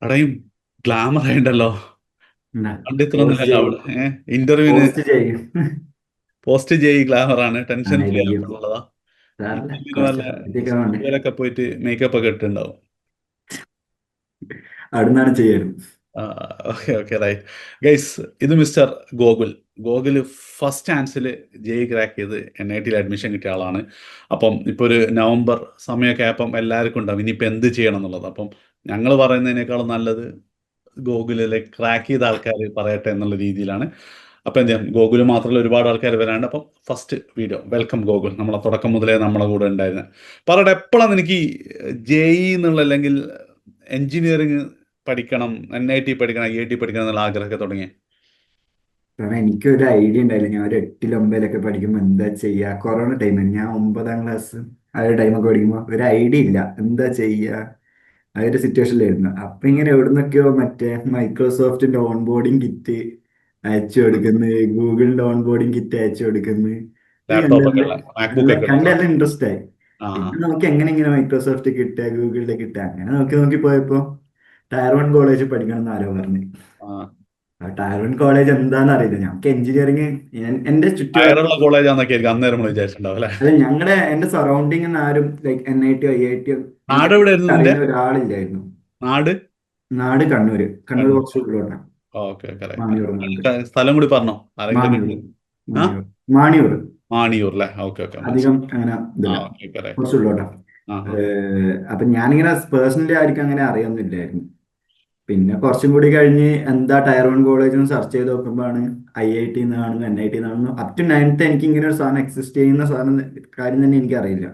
അടയും ഗ്ലാമർ ആയിണ്ടല്ലോ. പണ്ട് ഇത്ര പോസ്റ്റ് ഒന്നുമല്ലല്ലോ ചെയ്യും അവിടെ. ഇന്റർവ്യൂവിന് പോസ്റ്റ് ചെയ്യും. പോസ്റ്റ് ചെയ്യ് ഗ്ലാമർ ആണ്. ടെൻഷൻ ഫ്രീ ആയിരിക്കും ആയിട്ടുള്ളതാ. സാറില്ല ഇന്റർവ്യൂവിന് കുറച്ച് വല്ല പബ്ലിസിറ്റി വേണ്ടേ. സ്റ്റുഡിയോയിലൊക്കെ പോയിട്ട് മേക്കപ്പ് ഒക്കെ ഇട്ടുണ്ടാവും. അവിടുന്നാണ് ചെയ്യാറ്. Okay okay right. ഗൈസ്, ഇത് മിസ്റ്റർ ഗോകുൽ. ഗോകുൽ ഫസ്റ്റ് ചാൻസിൽ ജെഇ ക്രാക്ക് ചെയ്ത് NITയിൽ അഡ്മിഷൻ കിട്ടിയ ആളാണ്. അപ്പം ഇപ്പോൾ ഒരു നവംബർ സമയമൊക്കെ ആയപ്പം എല്ലാവർക്കും ഉണ്ടാവും ഇനിയിപ്പോൾ എന്ത് ചെയ്യണം എന്നുള്ളത്. അപ്പം ഞങ്ങൾ പറയുന്നതിനേക്കാളും നല്ലത് ഗോകുലിലെ ക്രാക്ക് ചെയ്ത ആൾക്കാർ പറയട്ടെ എന്നുള്ള രീതിയിലാണ്. അപ്പം എന്ത് ചെയ്യാം, ഗോകുല് മാത്രമല്ല ഒരുപാട് ആൾക്കാർ വരാണ്ട്. അപ്പം ഫസ്റ്റ് വീഡിയോ വെൽക്കം ഗോകുൽ, നമ്മളെ തുടക്കം മുതലേ നമ്മളെ കൂടെ ഉണ്ടായിരുന്നത്. പറയട്ടെ, എപ്പോഴാണ് എനിക്ക് ജെഇ എന്നുള്ള അല്ലെങ്കിൽ എഞ്ചിനീയറിങ് പഠിക്കണം, NIT പഠിക്കണം, IIT പഠിക്കണം എന്നുള്ള ആഗ്രഹമൊക്കെ തുടങ്ങി? കാരണം എനിക്കൊരു ഐഡിയ ഉണ്ടായില്ല. ഞാൻ ഒരു എട്ടിൽ ഒമ്പതിലൊക്കെ പഠിക്കുമ്പോൾ എന്താ ചെയ്യുക. കൊറോണ ടൈമിൽ ഞാൻ 9ാം ക്ലാസ് ആ ഒരു ടൈമൊക്കെ പഠിക്കുമ്പോൾ ഒരു ഐഡിയ ഇല്ല എന്താ ചെയ്യുക. ആ ഒരു സിറ്റുവേഷനിലായിരുന്നു. അപ്പൊ ഇങ്ങനെ എവിടുന്നൊക്കെയോ മറ്റേ മൈക്രോസോഫ്റ്റിന്റെ ഓൺ ബോർഡിങ് കിറ്റ് അയച്ചു കൊടുക്കുന്നു, ഗൂഗിളിന്റെ ഓൺ ബോർഡിങ് കിറ്റ് അയച്ചു കൊടുക്കുന്നു. ഇത് ലാപ്ടോപ്പ് ഒക്കെ ഉള്ള, മാക്ബുക്ക് ഒക്കെ ഉള്ള. കണ്ടെല്ലാം ഇൻട്രസ്റ്റ് ആയി. ആ ആ പിന്നെ നോക്കി എങ്ങനെ ഇങ്ങനെ മൈക്രോസോഫ്റ്റ് കിട്ടുക, ഗൂഗിളിന്റെ കിട്ടുക, അങ്ങനെ നോക്കി നോക്കി പോയപ്പോ ടയർ 1 കോളേജിൽ പഠിക്കണം എന്ന് ആരോ പറഞ്ഞു. ആ. ആ ടയർ 1 കോളേജ് എന്താണെന്ന് അറിയില്ല. ഞങ്ങൾക്ക് എഞ്ചിനീയറിങ് എന്റെ ചുറ്റുപാട്, ടയറുള്ള കോളേജാന്നൊക്കെ ആയിരിക്കും അന്നേരം നമ്മൾ വിചാരിച്ചിട്ടുണ്ടാവും അല്ലെ? അല്ല ഞങ്ങളുടെ എന്റെ സറൗണ്ടിങ് ആരും ലൈക്ക് NIT IIT നാട് എവിടെയായിരുന്നു നിന്റെ? അറിയുന്ന ഒരാളില്ലായിരുന്നു. നാട്? നാട് കണ്ണൂര്. കണ്ണൂർ കണ്ണൂർ. കുറച്ച് ഉള്ളിലോട്ടാണ്. Okay okay right. മാണിയൂർ ഭാഗത്ത്. സ്ഥലം കൂടി പറഞ്ഞോ, ആരെങ്കിലും മാണിയൂർ ഉണ്ട്? ആ, മാണിയൂർ മാണിയൂർ മാണിയൂർ അല്ലേ? ഓക്കെ ഓക്കെ, അധികം മനസ്സിലായി. അങ്ങനെ ആ ഇതില്ല, ഓക്കെ ഓക്കെ റൈറ്റ്. കുറച്ച് ഉള്ളോട്ടാ. ആ ആ. അപ്പൊ ഞാനിങ്ങനെ പേഴ്സണലി ആയിരിക്കും അങ്ങനെ അറിയൊന്നുമില്ലായിരുന്നു. പിന്നെ കുറച്ചും കൂടി കഴിഞ്ഞ് എന്താ ടയർ 1 കോളേജ് എന്ന് സെർച്ച് ചെയ്ത് നോക്കുമ്പോഴാണ് IIT എന്നാണെന്ന് NIT എന്നാണെന്ന് അപ് ടു 9th എനിക്ക് ഇങ്ങനെ ഒരു സാധനം എക്സിസ്റ്റ് ചെയ്യുന്ന സാധനം കാര്യം തന്നെ എനിക്കറിയില്ല.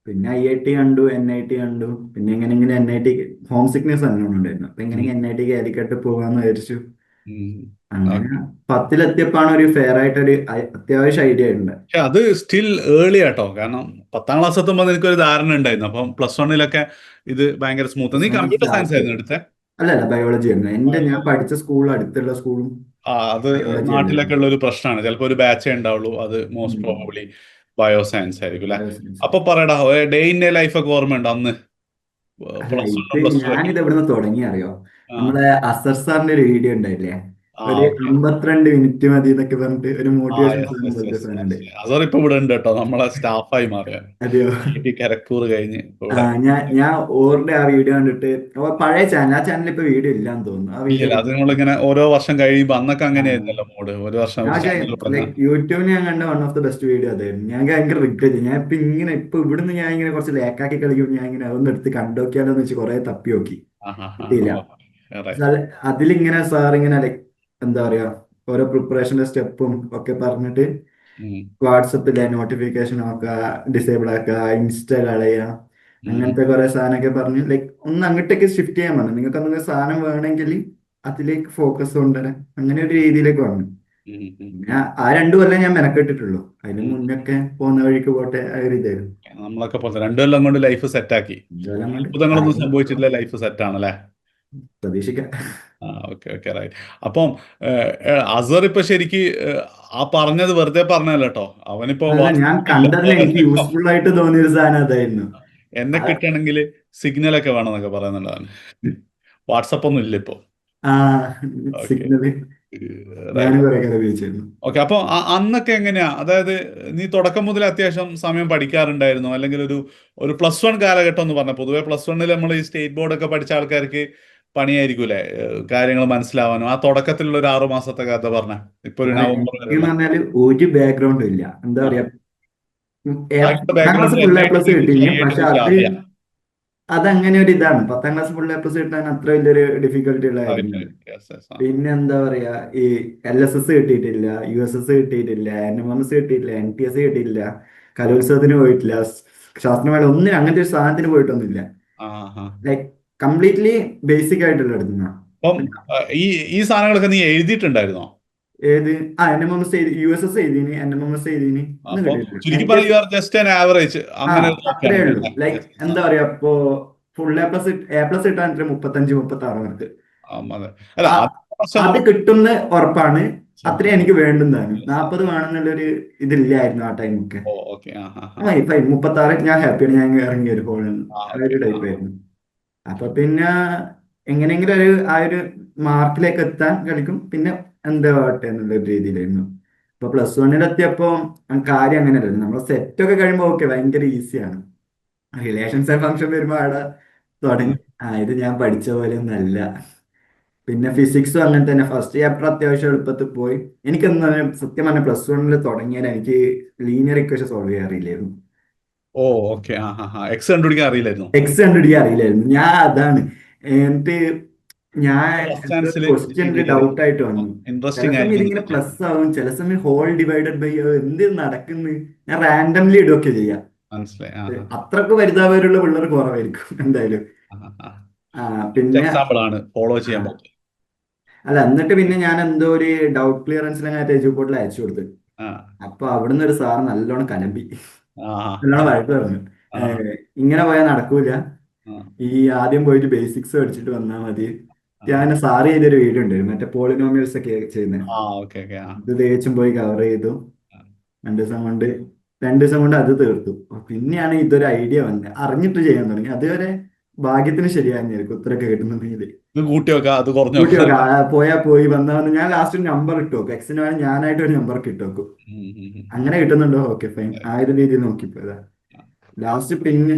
പിന്നെ IIT കണ്ടു, NIT കണ്ടു. പിന്നെ എങ്ങനെ ഇങ്ങനെ NIT ഹോം സിക്നെസ് നല്ലോണം ഉണ്ടായിരുന്നു. അപ്പൊ എങ്ങനെ ഉം, NIT കാലിക്കട്ട് പോകാന്ന് വിചാരിച്ചു. ഉം. അങ്ങനെ ഓക്കെ. 10ലെത്തിയപ്പോഴാണ് ഒരു ഫെയർ ആയിട്ടൊരു അത്യാവശ്യം ഐഡിയ ഉണ്ട്. പക്ഷെ അത് സ്റ്റിൽ ഏർലി ആട്ടോ. കാരണം 10ാം ക്ലാസ് എത്തുമ്പോൾ എനിക്കൊരു ധാരണ ഉണ്ടായിരുന്നു. അപ്പം +1 ഇത് ഭയങ്കര സ്മൂത്ത്. നീ കമ്പ്യൂട്ടർ സയൻസ് ലാസ്റ്റ് ആയിരുന്നു എടുത്തേ? അല്ലല്ല ബയോളജി ആയിരുന്നു. ഞാൻ പഠിച്ച സ്കൂൾ അടുത്തുള്ള സ്കൂളും അത് ബയോളജി നാട്ടിലൊക്കെ അല്ലായിരുന്നു. ഉള്ള ഒരു പ്രശ്നമാണ്. ചിലപ്പോൾ ഒരു ബാച്ചേ ഉണ്ടാവുള്ളൂ, അത് മോസ്റ്റ് ഉം. പ്രോബബ്ലി ബയോസയൻസ് ആയിരിക്കും അല്ലെ? ബയോസയൻസ്. അപ്പൊ പറയടാ, ഡേ ഇൻ ഡേ ലൈഫ് ഒക്കെ ഓർമ്മയുണ്ടോ അന്ന്? അല്ല ഇത് +1 +2 ഒക്കെ? ഞാനിത് എവിടുന്ന് തുടങ്ങി അറിയോ. ആ നമ്മളെ അസർ സാറിന്റെ ഒരു വീഡിയോ ഉണ്ടായില്ലേ, ആ ഒരു ഓക്കെ. 52 മിനിറ്റ് മതി എന്നൊക്കെ പറഞ്ഞിട്ട് ഒരു ആ മോട്ടിവേഷൻ യെസ് സാധനം യെസ് പോലത്തെ യെസ് സാധനം ഉണ്ട്. യെസ്. അതോർ ഇപ്പൊ ഇവിടെ ഉണ്ട് കേട്ടോ, നമ്മളെ സ്റ്റാഫായി മാറിയ. അതെയോ. കരക്കൂർ കഴിഞ്ഞ് ഇപ്പൊ ആ ഇവിടെ. ഞാൻ ഓറിന്റെ ആ വീഡിയോ കണ്ടിട്ട്, പഴയ ചാനൽ, ആ ചാനലിൽ ഇപ്പൊ വീഡിയോ ഇല്ലാന്ന് തോന്നുന്നു. ആ വീഡിയോ ഇല്ലില്ല, അത് നമ്മളിങ്ങനെ ഓരോ വർഷം കഴിയുമ്പോ അന്നൊക്കെ അങ്ങനെയായിരുന്നല്ലോ മോഡ്, ഒരു വർഷം ഞാൻ ഒരു പക്ഷേ ചാനൽ തുടങ്ങാൻ. ലൈക്ക് യൂട്യൂബിൽ ഞാൻ കണ്ട one of the best video അതായിരുന്നു. ഞാൻ ഭയങ്കര റിഗ്രറ്റ്. ഞാൻ ഇപ്പൊ ഇവിടുന്ന് ഞാൻ ഇങ്ങനെ കുറച്ച് ലേക്കാക്കി കളിക്കും. ഞാൻ ഇങ്ങനെ അതൊന്നും എടുത്ത് കണ്ടോക്കിയാലോ എന്ന് വെച്ച് കുറെ തപ്പി നോക്കി, ആ ആ ആ കിട്ടിയില്ല. ഓ, റൈറ്റ്. അതിലിങ്ങനെ സാർ ഇങ്ങനെ ലൈക്ക് എന്താ പറയാ, ഓരോ പ്രിപ്പറേഷന്റെ സ്റ്റെപ്പും ഒക്കെ പറഞ്ഞിട്ട് ഉം, വാട്സപ്പിലെ നോട്ടിഫിക്കേഷൻ ഒക്കെ ഡിസേബിൾ ആക്കുക, ഇൻസ്റ്റ കളയുക, ഉം, അങ്ങനത്തെ കുറെ സാധനമൊക്കെ പറഞ്ഞ് ലൈക്ക് ഒന്ന് അങ്ങോട്ടേക്ക് ഷിഫ്റ്റ് ചെയ്യാൻ പറഞ്ഞു. നിങ്ങൾക്ക് എന്തെങ്കിലും സാധനം വേണമെങ്കിൽ അതിലേക്ക് ഫോക്കസ് കൊണ്ടുവരാൻ, അങ്ങനെ ഒരു രീതിയിലേക്ക് വന്നു. ഉം, ഉം, പിന്നെ ആ 2 കൊല്ലം ഞാൻ മെനക്കെട്ടിട്ടുള്ളൂ. അതിന് ഉം. മുന്നൊക്കെ പോകുന്ന വഴിക്ക് പോട്ടെ ആ ഒരു ഇതായിരുന്നു. നമ്മളൊക്കെ പോലെ 2 കൊല്ലം കൊണ്ട് ലൈഫ് സെറ്റാക്കി. 2 കൊല്ലം കൊണ്ട് അത്ഭുതങ്ങളൊന്നും ആയിരുന്നു. സംഭവിച്ചിട്ടില്ല, ലൈഫ് സെറ്റാണല്ലേ? പ്രതീക്ഷിക്കാം. ആ ഓക്കെ ഓക്കെ റൈറ്റ്. അപ്പം അസർ ഇപ്പൊ ശരിക്ക് ആ പറഞ്ഞത് വെറുതെ പറഞ്ഞല്ലോ കേട്ടോ. അവനിപ്പോ അല്ല, ഞാൻ വാട്സാപ്പില്ല. കണ്ടതിൽ എനിക്ക് യൂസ്ഫുൾ ആയിട്ട് തോന്നിയ ഒരു സാധനം അതായിരുന്നു. എന്നെ ആ കിട്ടണമെങ്കിൽ സിഗ്നലൊക്കെ വേണമെന്നൊക്കെ പറയുന്നുണ്ടാണ്. വാട്സപ്പ് ഒന്നും ഇല്ല ഇപ്പൊ. ആ ഓക്കെ സിഗ്നല് ഞാനും റൈറ്റ്. കുറെ കാലം ഉപയോഗിച്ചിരുന്നു. ഓക്കെ. അപ്പൊ അന്നൊക്കെ എങ്ങനെയാ, അതായത് നീ തുടക്കം മുതൽ അത്യാവശ്യം സമയം പഠിക്കാറുണ്ടായിരുന്നോ? അല്ലെങ്കിൽ ഒരു ഒരു +1 കാലഘട്ടം എന്ന് പറഞ്ഞ, പൊതുവെ +1 നമ്മൾ ഈ സ്റ്റേറ്റ് ബോർഡ് ഒക്കെ പഠിച്ച ആൾക്കാർക്ക് പണിയായിരിക്കൂലേ കാര്യങ്ങൾ മനസ്സിലാവാനും. ആ തുടക്കത്തിലുള്ള ഒരു 6 മാസത്തെ കഥ പറഞ്ഞ, ഇപ്പൊ ഒരു കാരണം നവംബർ എനിക്ക് എന്ന് വരെയുള്ള. പറഞ്ഞാല് ഒരു ബാക്ക്ഗ്രൗണ്ടും ഇല്ല. എന്താ ആ പറയാ, ബാക്കിയുള്ള 10ാം ക്ലാസ് ബാക്ക്ഗ്രൗണ്ടിൽ ഫുൾ എ NIT പ്ലസ് തീരെ കിട്ടിയിന്. IIT പക്ഷെ തീരെ അത് ആദ്യ. അതങ്ങനെ ഒരു ഇതാണ്. 10ാം ക്ലാസ് ഫുൾ എ പ്ലസ് കിട്ടാൻ അത്ര വലിയൊരു ഡിഫിക്കൽട്ടി ഉള്ള റൈറ്റ് കാര്യമൊന്നുമില്ല. Right yes yes. പിന്നെ എന്താ പറയാ, ഈ LSS കിട്ടിയിട്ടില്ല, USS കിട്ടിയിട്ടില്ല, NMMS കിട്ടിയിട്ടില്ല, NTS കിട്ടിയിട്ടില്ല, കലോത്സവത്തിന് പോയിട്ടില്ല, ശാസ്ത്രമേള ഒന്നിനും അങ്ങനത്തെ ഒരു സാധനത്തിന് പോയിട്ടൊന്നുമില്ല. ആ ആ. ലൈക്ക് കംപ്ലീറ്റ്ലി ബേസിക് ആയിട്ടുള്ള എടുക്കുന്ന. അപ്പം ഈ ഈ സാധനങ്ങളൊക്കെ നീ എഴുതിയിട്ടുണ്ടായിരുന്നോ? ഏത്? NMMS എഴുതി, USS എഴുതിന്, NMMS എഴുതിന്, ഒന്നും അപ്പൊ കിട്ടിയിട്ടില്ല. ചുരുക്കി പറഞ്ഞ you NTS are just an average ആ അങ്ങനെ അത്രേ നോക്കുകയാണെങ്കിൽ ഉള്ളൂ. അല്ലേ? ലൈക്ക് Yes, yes, ആ. എന്താ പറയാ, ഇപ്പോ ഫുൾ എ പ്ലസ് കിട്ടാൻ 35-36 മാർക്ക്. അതെ. അല്ല ആ അത് പ്രശ്നം അത് നമുക്ക്. കിട്ടുന്ന ഉറപ്പാണ്. ഓക്കെ. അത്രയും എനിക്ക് വേണ്ടുന്നതാണ്. Yes, ആ. 40 വേണമെന്നുള്ളൊരു ഇതില്ലായിരുന്നു ആ ടൈമൊക്കെ. ഓ ഓക്കെ. ആ ആ ആ. ഫൈൻ ഫൈൻ 36 ഞാൻ ഹാപ്പിയാണ്. ഞാൻ ഇറങ്ങി ഒരു ഫോണിൽ നിന്ന്. ആ ആ ഓക്കെ. ഒരു ആ ടൈപ്പ് ആയിരുന്നു. അപ്പൊ പിന്നെ എങ്ങനെയെങ്കിലും ആ ഒരു മാർക്കിലേക്ക് എത്താൻ കളിക്കും, പിന്നെ എന്താ ആവട്ടെ എന്നുള്ള ഒരു രീതിയിലായിരുന്നു. ഇപ്പൊ പ്ലസ് വണ്ണിലെത്തിയപ്പോ കാര്യം അങ്ങനെയല്ലല്ലോ, നമ്മളെ സെറ്റൊക്കെ കഴിയുമ്പോൾ ഓക്കെ ഭയങ്കര ഈസിയാണ്. റിലേഷൻസ് ആൻഡ് ഫംഗ്ഷൻ വരുമ്പോ അവിടെ തുടങ്ങി, ഇത് ഞാൻ പഠിച്ച പോലെ ഒന്നല്ല. പിന്നെ ഫിസിക്സും അങ്ങനെ തന്നെ, ഫസ്റ്റ് ചാപ്റ്റർ അത്യാവശ്യം എളുപ്പത്തിൽ പോയി. എനിക്ക് എന്താ സത്യം പറഞ്ഞ പ്ലസ് വണ്ണിൽ തുടങ്ങിയാൽ എനിക്ക് ലീനിയർ ഇക്വേഷൻ സോൾവ് ചെയ്യാൻ അറിയില്ലായിരുന്നു. ഓ ഓക്കെ. എക്സ് കണ്ടുപിടിക്കാൻ അറിയില്ലായിരുന്നു. എക്സ് കണ്ടുപിടിക്കാൻ അറിയില്ലായിരുന്നു. ഞാൻ അതാണ്. എന്നിട്ട് ഞാൻ ഫസ്റ്റ് എന്തോ ചാൻസിൽ ക്വസ്റ്റ്യനിൽ ഡൗട്ട് ആയിട്ട് വന്നു. ചില ഇൻട്രസ്റ്റിംഗ് സമയം ആയിരുന്നു ഇതിങ്ങനെ സബ്ജക്ട്. പ്ലസ് ആവും, ചില സമയം ഹോൾ ഡിവൈഡഡ് ബൈ ആവും, എന്ത് നടക്കുന്നു. ഞാൻ റാൻഡംലി ഇടുകയൊക്കെ ചെയ്യാം. മനസ്സിലായി. അത്രക്ക് വലുതാവരുള്ള പിള്ളേർ കുറവായിരിക്കും എന്തായാലും. ആ പിന്നെ എക്സാമ്പിൾ ആണ് ഫോളോ ആ, ചെയ്യാൻ പറ്റും. അല്ല എന്നിട്ട് പിന്നെ ഞാൻ എന്തോ ഒരു ഡൗട്ട് ക്ലിയറൻസിൽ ഞാൻ രജു ബോർഡിൽ അയച്ചു കൊടുത്തു. ആ അപ്പൊ അവിടുന്ന് ഒരു സാർ നല്ലോണം കലമ്പി, ആ നല്ലോണം വഴക്ക് പറഞ്ഞു. ആ ഇങ്ങനെ പോയാൽ നടക്കൂല, ആ ഈ ആദ്യം പോയിട്ട് ബേസിക്സ് പഠിച്ചിട്ട് വന്നാൽ മതി. ആ ഞാൻ സാറ് ചെയ്തൊരു വീഡിയോ ഉണ്ട്, മറ്റേ പോളിനോമിയൽസ് ഒക്കെ ചെയ്യുന്നത്. Okay okay. ഇത് തേച്ചും പോയി കവർ ചെയ്തു. രണ്ടു ദിവസം കൊണ്ട് രണ്ടു ദിവസം കൊണ്ട് അത് തീർത്തു. പിന്നെയാണ് ഇതൊരു ഐഡിയ വന്നത്, അറിഞ്ഞിട്ട് ചെയ്യാൻ തുടങ്ങി. അതുവരെ ഭാഗ്യത്തിന് ശരിയായിരുന്നു ഉത്തരൊക്കെ കിട്ടുന്നുണ്ടെങ്കിൽ. ഇത് കൂട്ടി വെക്കാം, അത് കുറഞ്ഞു കൂട്ടി വെക്കാം. വെക്കാം, പോയാ പോയി വന്നാ വന്ന്. ഞാൻ ലാസ്റ്റ് ഒരു നമ്പർ ഇട്ട് വെക്കും, എക്സിന് വേണം ഞാനായിട്ട് ഒരു നമ്പർ ഇട്ട് വെക്കും. അങ്ങനെ കിട്ടുന്നുണ്ടോ, ഓക്കെ ഫൈൻ, ആ ഒരു രീതിയിൽ നോക്കിപ്പോയതാ. ലാസ്റ്റ് പിന്നെ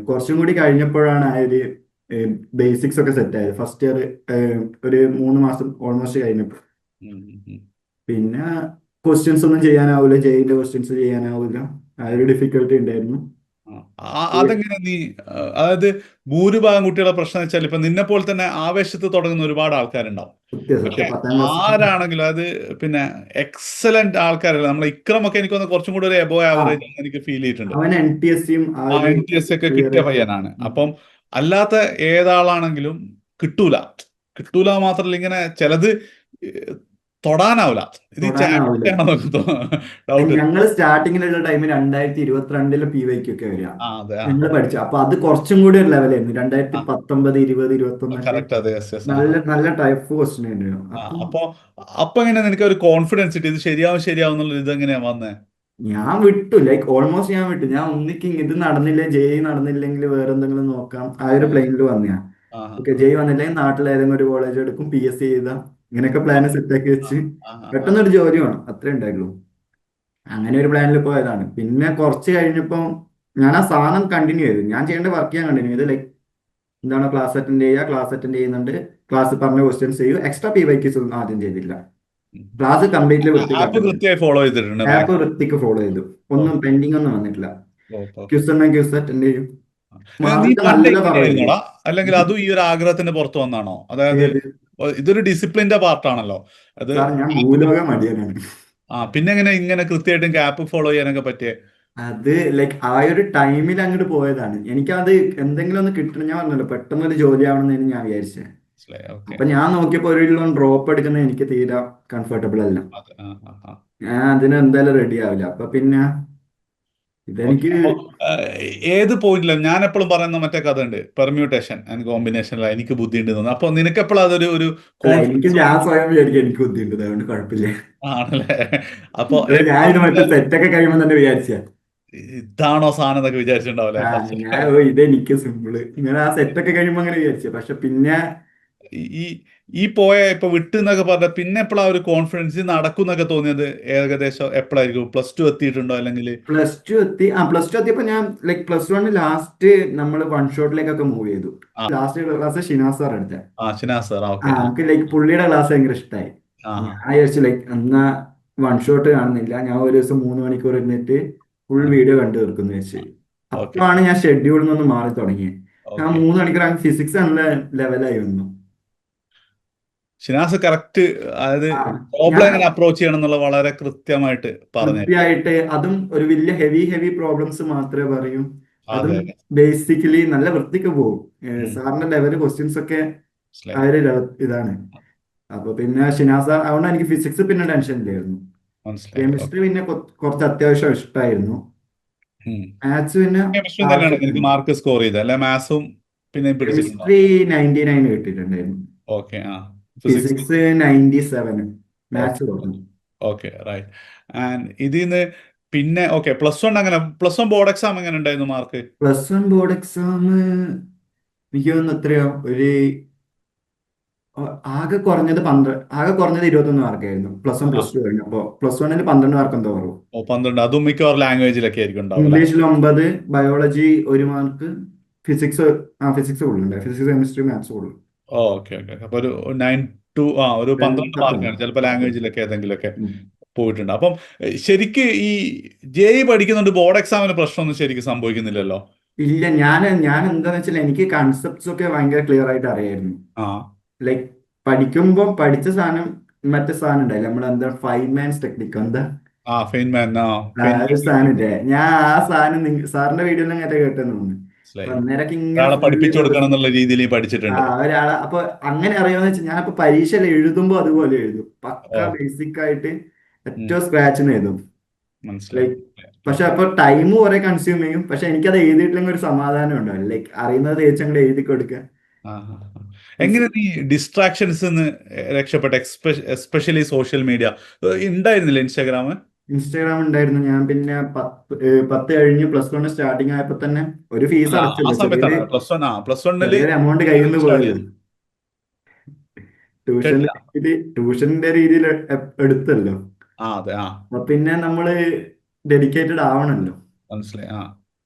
കുറച്ചും കൂടി കഴിഞ്ഞപ്പോഴാണ് ആ ഒരു ബേസിക്സ് ഒക്കെ സെറ്റ് ആയത്. ഫസ്റ്റ് ഇയർ ഒരു 3 മാസം ഓൾമോസ്റ്റ് കഴിഞ്ഞപ്പോൾ പിന്നെ ക്വസ്റ്റ്യൻസ് ഒന്നും ചെയ്യാനാവില്ല, ജെയിന്റെ ക്വസ്റ്റ്യൻസ് ചെയ്യാനാവില്ല, ആ ഒരു ഡിഫിക്കൽട്ടി ഉണ്ടായിരുന്നു. അതെങ്ങനെ നീ അതായത് ഭൂരിഭാഗം കുട്ടികളുടെ പ്രശ്നം വെച്ചാൽ ഇപ്പൊ നിന്നെ പോലെ തന്നെ ആവേശത്ത് തുടങ്ങുന്ന ഒരുപാട് ആൾക്കാരുണ്ടാവും. സത്യം പക്ഷെ സത്യം 10ാം ക്ലാസ് ആരാണെങ്കിലും അത് പിന്നെ എക്സലന്റ് ആൾക്കാരല്ല. നമ്മളെ ഇക്രമൊക്കെ എനിക്ക് തോന്നുന്നു കുറച്ചും കൂടി ഒരു എബോ ആ ആവറേജ് എനിക്ക് ഫീൽ ചെയ്തിട്ടുണ്ട്. അവൻ NTSCയും ആ ആ ഒരു NTS ഒക്കെ ക്ലിയർ. കിട്ടിയ പയ്യനാണ്. അപ്പം അല്ലാത്ത ഏതാളാണെങ്കിലും കിട്ടൂല. കിട്ടൂല മാത്രല്ല, ഇങ്ങനെ ചിലത് തൊടാനാവില്ല. ഇത് തൊടാനാവില്ല. ചാറ്റാണെന്നൊക്കെ ഡൗട്ട്. ഞങ്ങൾ സ്റ്റാർട്ടിങ്ങിലുള്ള ടൈമിൽ 2022 PYQ ഒക്കെ വരിക, അതെ. ഞങ്ങൾ പഠിച്ചു. അപ്പൊ അത് കുറച്ചും കൂടി ഒരു ലെവലായിരുന്നു. 2019, 20, 21 കറക്റ്റ്. അതെ. Yes yes. നല്ല നല്ല ടൈപ്പ് ക്വസ്റ്റ്യൻ ആയിരുന്നു. അപ്പം അപ്പൊ അപ്പൊ എങ്ങനെ നിനക്ക് ഒരു കോൺഫിഡൻസ് കിട്ടി ഇത് ശരിയാവും ശരിയാവും എന്നുള്ള ഇത് എങ്ങനെയാ വന്നേ? ഞാൻ വിട്ടു, ലൈക്ക് ഓൾമോസ്റ്റ് ഞാൻ വിട്ടു. ഞാൻ ഒന്നിക്ക് ഇത് നടന്നില്ല, ജെയ് നടന്നില്ലെങ്കിൽ വേറെ എന്തെങ്കിലും നോക്കാം, ആ ഒരു പ്ലെയിനിൽ വന്നയാ. ആ ഓക്കെ, ജെയ് വന്നില്ലെങ്കിൽ നാട്ടിൽ ഏതെങ്കിലും ഒരു കോളേജ് എടുക്കും, PSC ചെയ്താം, ഇങ്ങനെയൊക്കെ പ്ലാന് സെറ്റാക്കി വെച്ച് ആ പെട്ടെന്നൊരു ജോലി വേണം, അത്രേ ഉണ്ടായിട്ടുള്ളൂ. അങ്ങനെ ഒരു പ്ലാനിൽ പോയതാണ്. പിന്നെ കുറച്ച് കഴിഞ്ഞപ്പോൾ ഞാൻ ആ സാധനം കണ്ടിന്യൂ ചെയ്തു. ഞാൻ ചെയ്യേണ്ട വർക്ക് ചെയ്യാൻ കണ്ടിന്യൂ ചെയ്തു. ലൈക്ക് എന്താണ്, ക്ലാസ് അറ്റൻഡ് ചെയ്യുക, ക്ലാസ് അറ്റൻഡ് ചെയ്യുന്നുണ്ട്, ക്ലാസ് പറഞ്ഞ ക്വസ്റ്റ്യൻസ് ചെയ്യൂ. എക്സ്ട്രാ PYQs ഒന്നും ആദ്യം ചെയ്തില്ല. ക്ലാസ് കംപ്ലീറ്റ്ലി ആപ്പ് വൃത്തിക്കാക്കുന്നത്. കൃത്യമായി ഫോളോ ചെയ്തിട്ടുണ്ട്. ആപ്പ് വൃത്തിക്ക് ഫോളോ ചെയ്തു, ഒന്നും പെൻഡിങ് ഒന്നും വന്നിട്ടില്ല. ഓ. ക്യൂസ് ഉണ്ടെങ്കിൽ ക്യൂസ് അറ്റൻഡ് ചെയ്യും. നീ മാർക്ക് പണ്ട് നല്ല കുറവായിരുന്നു. ഇങ്ങനെയായിരുന്നോടാ, അല്ലെങ്കിൽ അതും ഈ ഒരു ആഗ്രഹത്തിന്റെ പുറത്ത് വന്നാണോ? അതായത് ഏത് ഇതൊരു ഡിസിപ്ലിന്റെ പാർട്ടാണല്ലോ അത്. സാർ, ഞാൻ ഭൂലോക മടിയനാണ്. പിന്നെ എങ്ങനെ ഇങ്ങനെ കൃത്യമായിട്ടും ആപ്പ് ഫോളോ ചെയ്യാനൊക്കെ പറ്റിയേ? അത് ലൈക്ക് ആ ഒരു ടൈമിൽ അങ്ങോട്ട് പോയതാണ്. എനിക്കത് എന്തെങ്കിലും ഒന്ന് കിട്ടണം, ഞാൻ പറഞ്ഞല്ലോ പെട്ടെന്ന് ഒരു ജോലി ആവണമെന്ന് ഞാൻ വിചാരിച്ചത്. മനസ്സിലായി. ഓക്കെ. അപ്പൊ ഞാൻ നോക്കിയപ്പോ ഒരു ലോൺ ഡ്രോപ്പ് എടുക്കുന്നത് എനിക്ക് തീരെ കംഫർട്ടബിൾ അല്ല. ഞാൻ അതിന് എന്തായാലും റെഡി ആവില്ല. അപ്പൊ പിന്നെ ഓക്കെ. ഇതെനിക്ക് അപ്പൊ ഏത് പോയിന്റില്ല ഞാൻ എപ്പോഴും പറയുന്ന മറ്റേ കഥ ഉണ്ട്, പെർമ്യൂട്ടേഷൻ ആൻഡ് കോമ്പിനേഷനിലാണ് എനിക്ക് ബുദ്ധി ഉണ്ട് തോന്നുന്നു. അപ്പൊ നിനക്ക് എപ്പോഴും അതൊരു ഒരു അല്ല, എനിക്ക് കോൺഫിഡൻസ് ഞാൻ സ്വയം വിചാരിക്കും എനിക്ക് ബുദ്ധിയുണ്ട്, അതുകൊണ്ട് കുഴപ്പമില്ല. ആണല്ലേ? അപ്പൊ ഞാൻ ഇത് മറ്റേ സെറ്റൊക്കെ കഴിയുമ്പോൾ തന്നെ വിചാരിച്ച ഇതാണോ സാധനം എന്നൊക്കെ വിചാരിച്ചിട്ടുണ്ടാവല്ലേ ഫസ്റ്റ്? ഞാൻ ഇതെനിക്ക് സിമ്പിള്, ഇങ്ങനെ ആ സെറ്റൊക്കെ കഴിയുമ്പോൾ അങ്ങനെ വിചാരിച്ചു. പക്ഷെ പിന്നെ ഈ ഈ പോയ ഇപ്പൊ വിട്ട് എന്നൊക്കെ പറഞ്ഞ പിന്നെ എപ്പോഴാ ഒരു കോൺഫിഡൻസ് നടക്കും എന്നൊക്കെ തോന്നിയത്? ഏകദേശം എപ്പോഴായിരിക്കും? +2 എത്തിയിട്ടുണ്ടോ അല്ലെങ്കിൽ? പ്ലസ് ടു എത്തിയപ്പോ ഞാൻ ലൈക്ക് +1 ലാസ്റ്റ് നമ്മൾ വൺ ഷോട്ടിലേക്കൊക്കെ മൂവ് ചെയ്തു. ആ ലാസ്റ്റ് ക്ലാസ് ഷിനാസ് സാർ എടുത്തത്. ഷിനാസ് സാർ. ഓക്കെ. നമുക്ക് ലൈക്ക് പുള്ളിയുടെ ക്ലാസ് ഭയങ്കര ഇഷ്ടമായി. ആ ഞാൻ വിചാരിച്ചു ലൈക്ക് എന്നാ വൺ ഷോട്ട് കാണുന്നില്ല, ഞാൻ ഒരു ദിവസം 3 മണിക്കൂർ ഇരുന്നിട്ട് ഫുൾ വീഡിയോ കണ്ടു തീർക്കുന്നു വെച്ച്. ഓക്കെ അപ്പോഴാണ് ഞാൻ ഷെഡ്യൂളിൽ നിന്ന് മാറി തുടങ്ങിയത്. ഞാൻ ഓക്കെ. 3 മണിക്കൂർ ഫിസിക്സ് നല്ല ലെവലായി വന്നു. ഷിനാസ് കറക്റ്റ്, അതായത് ആ, പ്രോബ്ലം ഞാൻ എങ്ങനെ അപ്രോച്ച് ചെയ്യണം എന്നുള്ള വളരെ കൃത്യമായിട്ട് പറഞ്ഞു. കൃത്യമായിട്ട് അതും ഒരു വലിയ ഹെവി പ്രോബ്ലംസ് മാത്രമേ പറയൂ. അതും അതെ അതെ. ബേസിക്കലി നല്ല വൃത്തിക്ക് പോകും. ഉം. സാറിന്റെ ലെവൽ ക്വസ്റ്റ്യൻസ് ഒക്കെ ആ മനസ്സിലായി. ഒരു ഇതാണ്. അപ്പൊ പിന്നെ ഷിനാസ, അതുകൊണ്ട് എനിക്ക് ഫിസിക്സ് പിന്നെ ടെൻഷൻ ഇല്ലായിരുന്നു. മനസ്സിലായി. കെമിസ്ട്രി പിന്നെ കുറച്ച് അത്യാവശ്യം ഇഷ്ടമായിരുന്നു. മാത്സ് പിന്നെ കെമിസ്ട്രി തന്നെയാണ് നിനക്ക് ആവശ്യത്തിന്. മാർക്ക് സ്കോർ ചെയ്തത് അല്ലെ? മാത്സും പിന്നെ പിടിച്ചിട്ടുണ്ടോ? കെമിസ്ട്രി 99 കിട്ടിയിട്ടുണ്ടായിരുന്നു. Okay. Physics. Physics 97. Maths okay കുറഞ്ഞു. ഓക്കെ. റൈറ്റ്. ആൻഡ് ഇതിന്ന് പിന്നെ ഓക്കെ +1 അങ്ങനെ +1 ബോർഡ് എക്സാം എങ്ങനെ ഉണ്ടായിരുന്നു മാർക്ക്? +1 ബോർഡ് എക്സാം എനിക്ക് തോന്നുന്നു എത്രയോ ഒരു ആകെ കുറഞ്ഞത് 21 മാർക്കായിരുന്നു +1 ആ +2 കഴിഞ്ഞപ്പോൾ. +1 12 മാർക്ക് എന്തോ കുറവ്. ഓ 12 അതും മിക്കവാറും ലാംഗ്വേജിലൊക്കെ ആയിരിക്കും ഉണ്ടാവും അല്ലെ? ഇംഗ്ലീഷിൽ 9, ബയോളജി 1 മാർക്ക്, ഫിസിക്സ് ഫിസിക്സ് കൂടുതലുണ്ട്, ഫിസിക്സ് കെമിസ്ട്രി മാത്സ് കൂടുതൽ. ഓക്കെ ഓക്കെ അപ്പൊ ഒരു 9 to ഒരു 12 പത്തൊമ്പത് മാർക്കാണ് ചിലപ്പോൾ പത്ത്. ലാംഗ്വേജിലൊക്കെ ഏതെങ്കിലുമൊക്കെ ഉം. പോയിട്ടുണ്ട്. അപ്പം ശരിക്ക് ഈ ജെഇ പഠിക്കുന്നുണ്ട് ബോർഡ് എക്സാമിന് പ്രശ്നമൊന്നും ശരിക്കും സംഭവിക്കുന്നില്ലല്ലോ? ഇല്ല, ഞാൻ എന്താന്ന് വെച്ചാൽ എനിക്ക് കൺസെപ്റ്റ്സ് ഒക്കെ ഭയങ്കര ക്ലിയർ ആയിട്ട് അറിയായിരുന്നു. ആ ലൈക്ക് പഠിക്കുമ്പോൾ പഠിച്ച സാധനം മറ്റേ സാധനം ഉണ്ടായില്ല, നമ്മൾ എന്താ ഫൈൻമാൻസ് ടെക്നിക്ക് എന്താ ആ ഫെയിൻമാൻ ആ ആ ഫെയിൻമാൻ ഒരു സാധനം ഇല്ലേ, ഞാൻ ആ സാധനം സാറിന്റെ വീഡിയോയിൽ അങ്ങനെ കേട്ടെന്ന് തോന്നുന്നു. അപ്പൊ മനസ്സിലായി. അന്നേരമൊക്കെ ഇങ്ങനെ ഒരാളെ ഫുള്ള് പഠിപ്പിച്ചു കൊടുക്കണം എന്നുള്ള രീതിയിൽ ഈ പഠിച്ചിട്ടുണ്ട്. ഒരാളെ അപ്പൊ അങ്ങനെ അറിയാമെന്ന് വെച്ചാൽ ഞാനിപ്പോ പരീക്ഷയിൽ എഴുതുമ്പോ അതുപോലെ എഴുതും, പക്ക ഓ ബേസിക് ആയിട്ട് ഉം, ഏറ്റവും സ്ക്രാച്ചിന് എഴുതും. മനസ്സിലായി. ലൈക്ക് പക്ഷെ ഓക്കെ അപ്പൊ ടൈം കുറെ കൺസ്യൂം ചെയ്യും, പക്ഷെ എനിക്കത് എഴുതിയിട്ടില്ലെങ്കിൽ ഒരു സമാധാനം ഉണ്ടാവില്ല. ലൈക്ക് അറിയുന്നത് തേച്ചങ്ങോട്ട് എഴുതി കൊടുക്കുക. ആ ആ, ആ. എങ്ങനെ നീ ഡിസ്ട്രാക്ഷൻസ് നിന്ന് രക്ഷപ്പെട്ട എസ്പെഷ്യലി സോഷ്യൽ മീഡിയ ഉണ്ടായിരുന്നില്ല ഇൻസ്റ്റാഗ്രാം? ഇൻസ്റ്റാഗ്രാം ഉണ്ടായിരുന്നു. ഞാൻ പിന്നെ 10 കഴിഞ്ഞ് +1 സ്റ്റാർട്ടിങ് ആയപ്പോ തന്നെ ഒരു ഫീസ് അല്ല ആ അടച്ചല്ലോ, സമയത്താണ് +1 ചെറിയൊരു എമൗണ്ട് കയ്യിൽ നിന്ന് സ്റ്റാർട്ട് പോയല്ലോ. ചെയ്തത്. ട്യൂഷന്റെ കേട്ടില്ല. ട്യൂഷന്റെ രീതിയിൽ എടുത്തല്ലോ. ആ അതെ ആ അപ്പൊ പിന്നെ നമ്മള് ഡെഡിക്കേറ്റഡ് ആവണല്ലോ. മനസ്സിലായി. ആ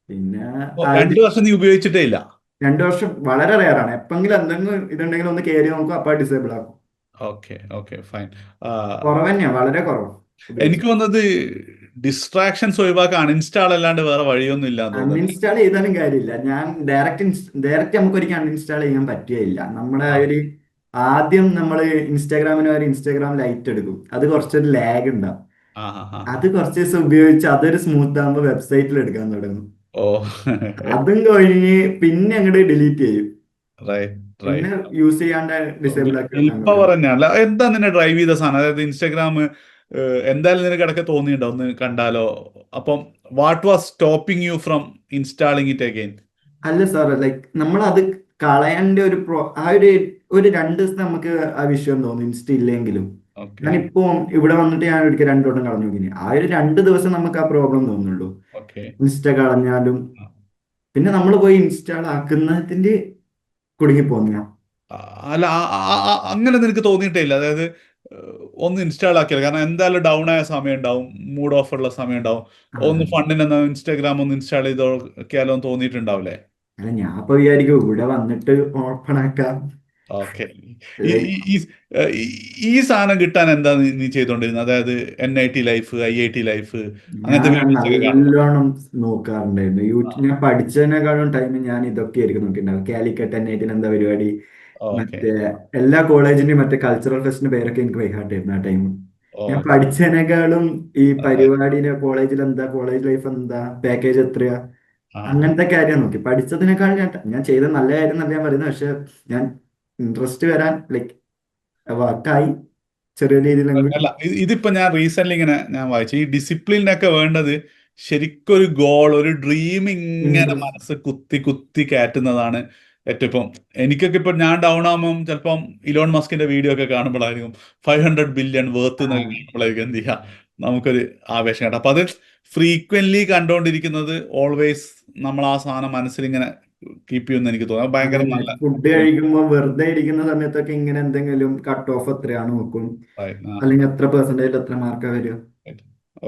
പിന്നെ ഓ ആ 2 വർഷം നീ ഉപയോഗിച്ചിട്ടേ ഇല്ല? 2 വർഷം വളരെ റെയറാണ്. എപ്പെങ്കിലും എന്തെങ്കിലും ഇതുണ്ടെങ്കിൽ ഒന്ന് കയറി നോക്കും, അപ്പൊ ഡിസേബിൾ ആക്കും. Okay okay fine. കുറവ് തന്നെയാ, വളരെ കുറവ് ഉപയോഗിച്ചു. എനിക്ക് തോന്നുന്നത് ഡിസ്ട്രാക്ഷൻസ് ഒഴിവാക്കാൻ അൺഇൻസ്റ്റാൾ അല്ലാണ്ട് വേറെ വഴിയൊന്നും ഇല്ലാന്ന് തോന്നുന്നല്ലേ? അൺഇൻസ്റ്റാൾ ചെയ്താലും കാര്യമില്ല. ഞാൻ ഡയറക്റ്റ് നമുക്ക് ഒരിക്കലും അൺഇൻസ്റ്റാൾ ചെയ്യാൻ പറ്റുകയില്ല. നമ്മുടെ ആ ആദ്യം നമ്മൾ ഇൻസ്റ്റാഗ്രാമിന് ഒരു ഇൻസ്റ്റാഗ്രാം ലൈറ്റ് എടുക്കും, അത് കുറച്ചൊരു ലാഗ് ഉണ്ടാവും. ആ ആ ആ ആ. അത് കുറച്ച് ദിവസം ഉപയോഗിച്ച് അതൊരു സ്മൂത്ത് ആകുമ്പോൾ വെബ്സൈറ്റിൽ എടുക്കാൻ തുടങ്ങും. ഓ അതും കഴിഞ്ഞ് പിന്നെ അങ്ങോട്ട് ഡിലീറ്റ് ചെയ്യും, റൈറ്റ് പിന്നെ റൈറ്റ്. യൂസ് ചെയ്യാണ്ട് ഡിസേബിൾ ആക്കി വിൽ വെക്കാൻ പവർ തുടങ്ങും. തന്നെയാണ് എന്താ നിന്നെ ഡ്രൈവ് ചെയ്ത സാധനം? അതായത് ഇൻസ്റ്റാഗ്രാം എന്തായാലും നിനക്ക് ഇടയ്ക്ക് തോന്നിയിട്ടുണ്ടോ ഒന്ന് കണ്ടാലോ? അപ്പം what was stopping you from installing it again? അല്ല സാറേ, ലൈക്ക് നമ്മൾ അത് കളയേണ്ട ഒരു 2 ദിവസത്തെ നമുക്ക് ആ വിഷയം തോന്നും ഇൻസ്റ്റ ഇല്ലെങ്കിലും. ഓക്കെ ഞാനിപ്പോ ഇവിടെ വന്നിട്ട് ഞാൻ ഒരിക്കൽ 2 വട്ടം കളഞ്ഞു നോക്കി, ആ ഒരു 2 ദിവസം നമുക്ക് ആ പ്രോബ്ലം തോന്നുള്ളൂ. ഓക്കെ. ഇൻസ്റ്റ കളഞ്ഞാലും പിന്നെ നമ്മൾ പോയി ഇൻസ്റ്റാൾ ആക്കുന്നതിന്റെ കുടുങ്ങി പോന്ന. അല്ല അങ്ങനെ നിനക്ക് തോന്നിയിട്ടേ ഇല്ല? അതായത് ഒന്ന് ഇൻസ്റ്റാൾ ആക്കിയാൽ കാരണം എന്തായാലും ഡൗൺ ആയ സമയം ഉണ്ടാവും, മൂഡ് ഓഫ് ഉള്ള സമയം ഉണ്ടാവും, ഒന്ന് ഫണ്ടിന് ഇൻസ്റ്റാഗ്രാം ഒന്ന് ഇൻസ്റ്റാൾ ചെയ്ത് നോക്കിയാലോ എന്ന് തോന്നിയിട്ടുണ്ടാവില്ലേ? അല്ല, ഞാൻ ഇപ്പൊ വിചാരിക്കും ഇവിടെ വന്നിട്ട് ഓപ്പൺ ആക്കാം. ഓക്കെ. ഈ ലൈക്ക് ഈ ഈ ഈ സാധനം കിട്ടാൻ എന്താ നീ ചെയ്തോണ്ടിരുന്നത്? അതായത് NIT ലൈഫ്, IIT ലൈഫ്, അങ്ങനത്തെ ഞാൻ വീഡിയോസ് ഒക്കെ കാണുമ്പോൾ? നല്ലോണം നോക്കാറുണ്ടായിരുന്നു യൂട്യൂബ്. ഞാൻ പഠിച്ചതിനേക്കാളും ടൈം ഞാൻ ഇതൊക്കെ ആയിരിക്കും നോക്കിയിട്ടുണ്ടാവും. കാലിക്കറ്റ് NIT എന്താ പരിപാടി, ഓക്കെ മറ്റേ എല്ലാ കോളേജിന്റെയും മറ്റേ കൾച്ചറൽ ഫെസ്റ്റിന്റെ പേരൊക്കെ എനിക്ക് ബൈഹാർട്ടായിരുന്നു ആ ടൈം. ഞാൻ ഓക്കെ. പഠിച്ചതിനേക്കാളും ഈ പരിപാടിയുടെ കോളേജിൽ എന്താ, കോളേജ് ലൈഫ് എന്താ, പാക്കേജ് എത്രയാ, ആ അങ്ങനത്തെ കാര്യം നോക്കി. പഠിച്ചതിനേക്കാൾ ഞാൻ ചെയ്ത നല്ല കാര്യം എന്നല്ല ഞാൻ പറയുന്നത്, പക്ഷെ ഞാൻ ഇൻട്രസ്റ്റ് വരാൻ ലൈക്ക് വർക്കായി ചെറിയ രീതിയിലെങ്കിലും. അല്ല ഇതിപ്പോ ഞാൻ റീസെന്റ് ഇങ്ങനെ ഞാൻ വായിച്ചു ഈ ഡിസിപ്ലിനൊക്കെ വേണ്ടത് ശരിക്കൊരു ഗോൾ ഒരു ഡ്രീം ഇങ്ങനെ ഇൻട്രസ്റ്റ്. മനസ്സ് കുത്തി കുത്തി കയറ്റുന്നതാണ് ഏറ്റവും. ഇപ്പം എനിക്കൊക്കെ ഇപ്പൊ ഞാൻ ഡൗൺ ആകുമ്പോൾ ചിലപ്പം ഇലോൺ മസ്കിന്റെ വീഡിയോ ഒക്കെ കാണുമ്പോഴായിരിക്കും 500 ബില്യൺ വേർത്ത് എന്നൊക്കെ കാണുമ്പോഴായിരിക്കും എന്ത് ചെയ്യുക നമുക്കൊരു ആവേശം കേട്ടോ. അപ്പൊ അത് ഫ്രീക്വന്റ്ലി കണ്ടുകൊണ്ടിരിക്കുന്നത് ഓൾവേസ് നമ്മൾ ആ സാധനം മനസ്സിൽ ഇങ്ങനെ കീപ്പ് ചെയ്യുമെന്ന് എനിക്ക് തോന്നുന്നു. അത് ഭയങ്കര അതന്നെ, നല്ല ഫുഡ് കഴിക്കുമ്പോൾ വെറുതെ ഇരിക്കുന്ന സമയത്തൊക്കെ ഇങ്ങനെ എന്തെങ്കിലും കട്ട് ഓഫ് എത്രയാണ് നോക്കും, അല്ലെങ്കിൽ എത്ര പെർസെന്റേജ് എത്ര മാർക്കാ വരിക,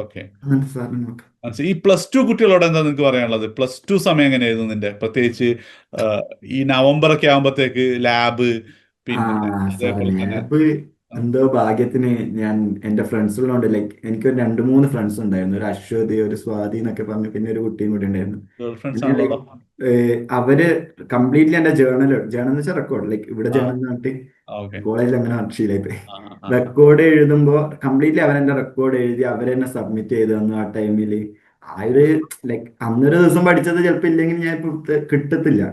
ഓക്കെ. അങ്ങനത്തെ സാധനം നോക്കും. മനസ്സിലായി. ഈ +2 കുട്ടികളോട് എന്താ നിനക്ക് പറയാനുള്ളത്? +2 സമയം എങ്ങനെയായിരുന്നു നിന്റെ? പ്രത്യേകിച്ച് ആ, ഈ നവംബർ ഒക്കെ ആകുമ്പോഴത്തേക്ക് ലാബ്, ആ പിന്നെ സാറേ, അതേപോലെ തന്നെ ലാബ് എന്തോ ഭാഗ്യത്തിന് ഞാൻ എന്റെ ഫ്രണ്ട്സുകളുണ്ട്. ലൈക്ക് എനിക്ക് ഒരു 2 3 ഫ്രണ്ട്സ് ഉണ്ടായിരുന്നു, ഒരു അശ്വതി, ഒരു സ്വാതി എന്നൊക്കെ പറഞ്ഞ്, പിന്നെ ഒരു കുട്ടിയും കൂടി ഉണ്ടായിരുന്നു. ഗേൾ ഫ്രണ്ട്സ് പിന്നെ ആണല്ലോ. ലൈക്ക് അവര് കംപ്ലീറ്റ്ലി എന്റെ ജേണൽ എന്ന് വെച്ചാൽ റെക്കോർഡ്, ലൈക്ക് ഇവിടെ ആ ജേണൽ നാട്ടി ഓക്കെ. കോളേജിൽ അങ്ങനെ ശീലായി. ആ ആ റെക്കോർഡ് എഴുതുമ്പോൾ കംപ്ലീറ്റ്ലി അവരെന്റെ റെക്കോർഡ് എഴുതി അവരെന്നെ സബ്മിറ്റ് ചെയ്ത് തന്നു ആ ടൈമിൽ. ആ ഒരു ലൈക്ക് അന്നൊരു ദിവസം പഠിച്ചത് ചിലപ്പോൾ ഇല്ലെങ്കിൽ ഞാൻ ഇപ്പൊ കിട്ടത്തില്ല.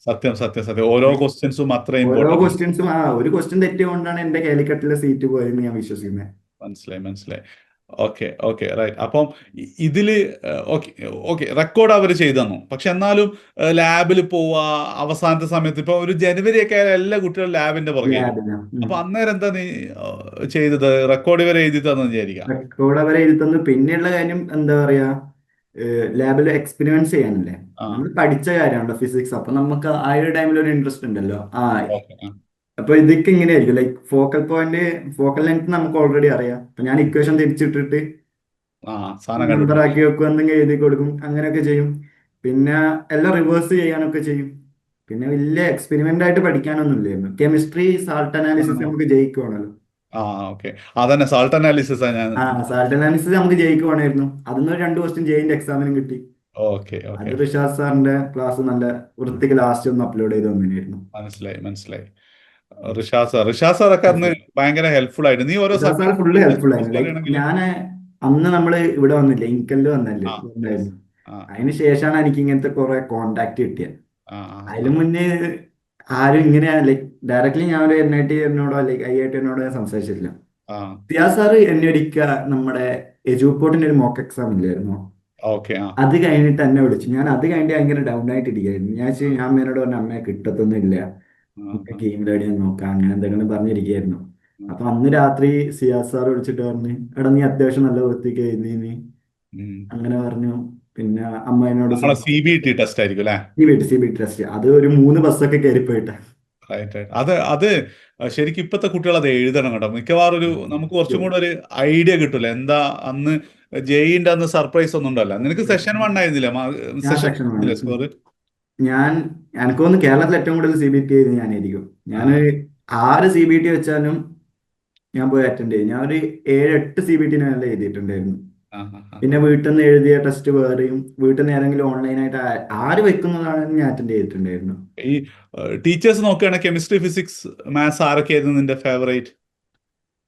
സത്യം സത്യം സത്യം ഓരോ ക്വസ്റ്റ്യൻസും അത്ര ഓരോ ഇമ്പോർട്ടന്റ്. ക്വസ്റ്റ്യൻസും ഒരു ക്വസ്റ്റ്യൻ തെറ്റിയോണ്ടാണ് എന്റെ കാലിക്കട്ടിലെ സീറ്റ് പോയതെന്ന് ഞാൻ വിശ്വസിക്കുന്നത്. മനസ്സിലായി മനസ്സിലായി. Okay okay right. അപ്പം ഇതില് ഓക്കെ ഓക്കെ റെക്കോർഡ് അവർ ചെയ്തു തന്നു, പക്ഷെ എന്നാലും ലാബിൽ പോവാ അവസാനത്തെ സമയത്ത് ഇപ്പൊ ഒരു ജനുവരി ഒക്കെ ആയാലും എല്ലാ കുട്ടികളും ലാബിന്റെ പുറകെയായിരിക്കും. ലാബില്ല. അപ്പൊ അന്നേരം എന്താ നീ ചെയ്തത്? റെക്കോർഡ് ഇവരെ എഴുതി തന്നു വിചാരിക്കാം. റെക്കോർഡ് അവരെ എഴുതുന്നു. പിന്നെയുള്ള കാര്യം എന്താ പറയാ, ലാബിൽ എക്സ്പെരിമെന്റ്സ് ചെയ്യാനല്ലേ. ആ നമ്മൾ പഠിച്ച കാര്യമാണല്ലോ ഫിസിക്സ്, അപ്പൊ നമുക്ക് ആ ഒരു ടൈമിൽ ഒരു ഇൻട്രസ്റ്റ് ഉണ്ടല്ലോ. ഓക്കെ ആ അപ്പൊ ഇതൊക്കെ ഇങ്ങനെയായിരിക്കും, ലൈക്ക് ഫോക്കൽ ലെങ്ത് നമുക്ക് ഓൾറെഡി അറിയാം. അപ്പൊ ഞാൻ ഇക്വേഷൻ തിരിച്ചിട്ടിട്ട് ആ സാധനം നമ്പർ കണ്ടുപിടിക്കും. ആക്കി വെക്കും, എന്തെങ്കിലും എഴുതി കൊടുക്കും, അങ്ങനെയൊക്കെ ചെയ്യും. പിന്നെ എല്ലാം റിവേഴ്സ് ചെയ്യാനൊക്കെ ചെയ്യും. പിന്നെ വലിയ എക്സ്പെരിമെന്റ് ആയിട്ട് പഠിക്കാനൊന്നും ഇല്ലായിരുന്നു. കെമിസ്ട്രി സാൾട്ട് അനാലിസിസ് നമുക്ക് ജയിക്കുവാണല്ലോ. ആ ഓക്കെ അതന്നെ സാൾട്ട് അനാലിസിസ് ഞാൻ. സാൾട്ട് അനാലിസിസ് നമുക്ക് ജയിക്കുവാണായിരുന്നു. അതിന്ന് ഒരു 2 ക്വസ്റ്റ്യൻ ജെയിന്റെ എക്സാമിനും കിട്ടി. ഓക്കെ ഓക്കെ അത് ഋഷാദ് സാറിന്റെ ക്ലാസ് നല്ല വൃത്തിക്ക് ലാസ്റ്റ് ഒന്ന് അപ്ലോഡ് ചെയ്ത് തന്നിരുന്നു. മനസ്സിലായി മനസ്സിലായി. ഋഷാദ് സാറൊക്കെ അന്ന് ഭയങ്കര ഹെൽപ്ഫുൾ ആയിട്ട് നീ ഓരോ ഋഷാദ് സാർ ഫുള്ള് ഹെൽപ്ഫുൾ ആയിരുന്നു. സബ്ജക്ട് ലൈക്ക് അറിയണമെങ്കിൽ. അന്ന് നമ്മള് ഇവിടെ വന്നില്ലേ, ഇൻകലില് ആ യെസ് വന്നായിരുന്നു. ആ അതിന് ശേഷമാണ് എനിക്ക് ഇങ്ങനത്തെ കുറെ കോണ്ടാക്ട് കിട്ടിയത്. ആ അതിന് മുന്നേ ആരും ഇങ്ങനെ ലൈക്ക് ഡയറക്ട്ലി ഞാൻ ഒരു NIT ലൈക്ക് IIT സംസാരിച്ചിട്ടില്ല. ആ സിയാസ് സാറ് എന്നെ ഒരിക്കൽ നമ്മുടെ എജുപോർട്ടിന്റെ ഒരു മോക്ക് എക്സാം ഇല്ലായിരുന്നു, ഓക്കെ ആ അത് കഴിഞ്ഞിട്ട് എന്നെ വിളിച്ചു. ഞാൻ അത് കഴിഞ്ഞിട്ട് ഭയങ്കര ഡൗൺ ആയിട്ട് ഇരിക്കുകയായിരുന്നു. ഞാൻ അമ്മേനോട് പറഞ്ഞ, അമ്മയെ കിട്ടത്തൊന്നും ഇല്ല, ആ നമുക്ക് ആ ഗെയിം റെഡി നോക്കാം, അങ്ങനെ എന്തെങ്കിലും പറഞ്ഞിരിക്കുകയായിരുന്നു. ആ. അപ്പൊ അന്ന് രാത്രി സിയാസ് സാർ വിളിച്ചിട്ട് പറഞ്ഞു, എടാ നീ അത്യാവശ്യം നല്ല വൃത്തിക്ക് എഴുതി നീ, ഉം. അങ്ങനെ പറഞ്ഞു. പിന്നെ അമ്മേനോട് നമ്മളെ CBT ടെസ്റ്റ് ആയിരിക്കും അല്ലേ? CBT ടെസ്റ്റ്, അത് ഒരു 3 ബസ്സൊക്കെ കയറിപ്പോയിട്ടാ. റൈറ്റ് റൈറ്റ് അത് ശരിക്കും ഇപ്പോഴത്തെ കുട്ടികൾ അത് എഴുതണം കേട്ടോ. മിക്കവാറും നമുക്ക് കുറച്ചും കൂടെ ഒരു ഐഡിയ കിട്ടില്ല എന്താ അന്ന് ജെയിന്റെ അന്ന് സർപ്രൈസ് ഒന്നും ഉണ്ടല്ലോ. നിനക്ക് സെഷൻ 1 ആയിരുന്നില്ല, ഞാൻ സെഷൻ സെക്ഷൻ വേണം. ആയിരുന്നില്ല സ്കോർ? ഞാൻ എനിക്ക് തോന്നുന്നു കേരളത്തിൽ ഏറ്റവും കൂടുതൽ CBT ചെയ്ത് ഞാനായിരിക്കും. ആ ഞാൻ 6 CBT വെച്ചാലും ഞാൻ പോയി അറ്റൻഡ് ചെയ്യും. ഞാൻ ഒരു 7-8 CBT നല്ല എഴുതിയിട്ടുണ്ടായിരുന്നു. ആ ആ ആ. പിന്നെ വീട്ടിൽ നിന്ന് എഴുതിയ ടെസ്റ്റ് വേറെയും, വീട്ടിൽ നിന്ന് ഏതെങ്കിലും ഓൺലൈനായിട്ട് ആര് വെക്കുന്നതാണെന്ന് ഞാൻ അറ്റൻഡ് ചെയ്തിട്ടുണ്ടായിരുന്നു. ഈ ടീച്ചേഴ്സ് നോക്കുകയാണെങ്കിൽ കെമിസ്ട്രി ഫിസിക്സ് മാത്സ് ആരൊക്കെയായിരുന്നു നിന്റെ ഫേവറേറ്റ്?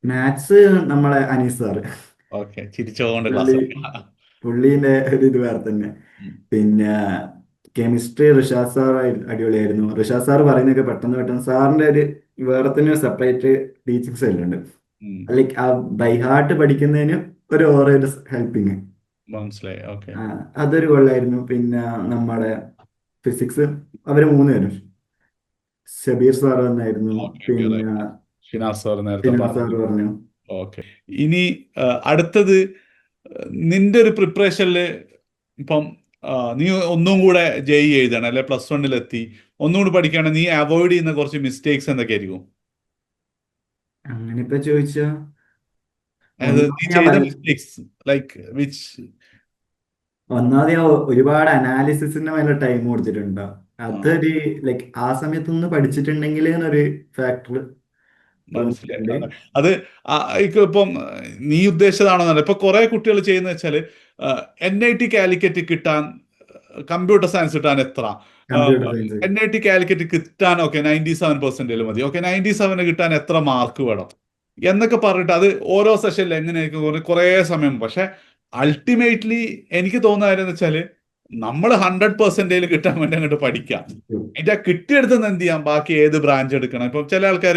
മാത്സ് നമ്മളെ അനീസ് സാറ്. ഓക്കെ ചിരിച്ചുകൊണ്ട് പുള്ളി ക്ലാസ്. പുള്ളീന്റെ ഒരു ഇത് വേറെ തന്നെ. പിന്നെ കെമിസ്ട്രി ഋഷാദ് സാർ അടിപൊളിയായിരുന്നു. ഋഷാദ് സാർ പറയുന്നതൊക്കെ പെട്ടെന്ന് പെട്ടെന്ന്, സാറിന്റെ ഒരു വേറെ തന്നെ ഒരു സെപ്പറേറ്റ് ടീച്ചിങ് സ്റ്റൈലുണ്ട്. ലൈക്ക് ആ ബൈ ഹാർട്ട് പഠിക്കുന്നതിന് ഒരു ഓരോ ഹെൽപ്പിങ്, മനസ്സിലായി ഓക്കെ അതൊരു കൊള്ളായിരുന്നു. പിന്നെ നമ്മുടെ ഫിസിക്സ് അവര് 3 പേരും, ഷബീർ സാർ വന്നായിരുന്നു. ഓക്കെ പിന്നെ ഷിനാസ് സാർ നേരത്തെ ഷിനാ സാർ പറഞ്ഞു. പറഞ്ഞു. ഓക്കെ ഇനി അടുത്തത് നിന്റെ ഒരു പ്രിപ്പറേഷനിൽ ഇപ്പം നീ ഒന്നും കൂടെ എഴുതണം അല്ലെ, +1 ഒന്നും കൂടി പഠിക്കുകയാണെങ്കിൽ നീ അവോയ്ഡ് ചെയ്യുന്ന കുറച്ച് മിസ്റ്റേക്സ് എന്തൊക്കെയായിരിക്കും? അങ്ങനെ ഇപ്പൊ ചോദിച്ചാ, അതായത് നീ ഒന്നാമത് ഞാൻ ചെയ്ത മിസ്റ്റേക്സ് ലൈക്ക് വിച്ച്. ഒന്നാമത് ഞാൻ ഒരുപാട് അനാലിസിസിന് മേലെ ടൈം കൊടുത്തിട്ടുണ്ടോ, അതൊരു ലൈക്ക് ആ സമയത്തൊന്ന് പഠിച്ചിട്ടുണ്ടെങ്കിൽ എന്നൊരു ഫാക്ടർ മനസ്സിലായി തോന്നിയിട്ടുണ്ട്. അത് ഇപ്പം നീ ഉദ്ദേശിച്ചതാണെന്നല്ല. ഇപ്പൊ കുറെ കുട്ടികൾ ചെയ്യുന്ന വെച്ചാല് NIT കാലിക്കറ്റ് കിട്ടാൻ കമ്പ്യൂട്ടർ സയൻസ് കിട്ടാൻ എത്ര, കമ്പ്യൂട്ടർ സയൻസ് NIT കാലിക്കറ്റ് കിട്ടാൻ ഓക്കെ 97% മതി, ഓക്കെ 97 കിട്ടാൻ എത്ര മാർക്ക് വേണം എന്നൊക്കെ പറഞ്ഞിട്ട് അത് ഓരോ സെഷനിൽ എങ്ങനെയായിരിക്കും കുറെ സമയം. പക്ഷെ അൾട്ടിമേറ്റ്ലി എനിക്ക് തോന്നുന്നതെന്ന് വെച്ചാല് നമ്മൾ 100% കിട്ടാൻ വേണ്ടി അങ്ങോട്ട് പഠിക്കാം. അതിന്റെ കിട്ടിയെടുത്ത് എന്ത് ചെയ്യാം, ബാക്കി ഏത് ബ്രാഞ്ച് എടുക്കണം. ഇപ്പം ചില ആൾക്കാർ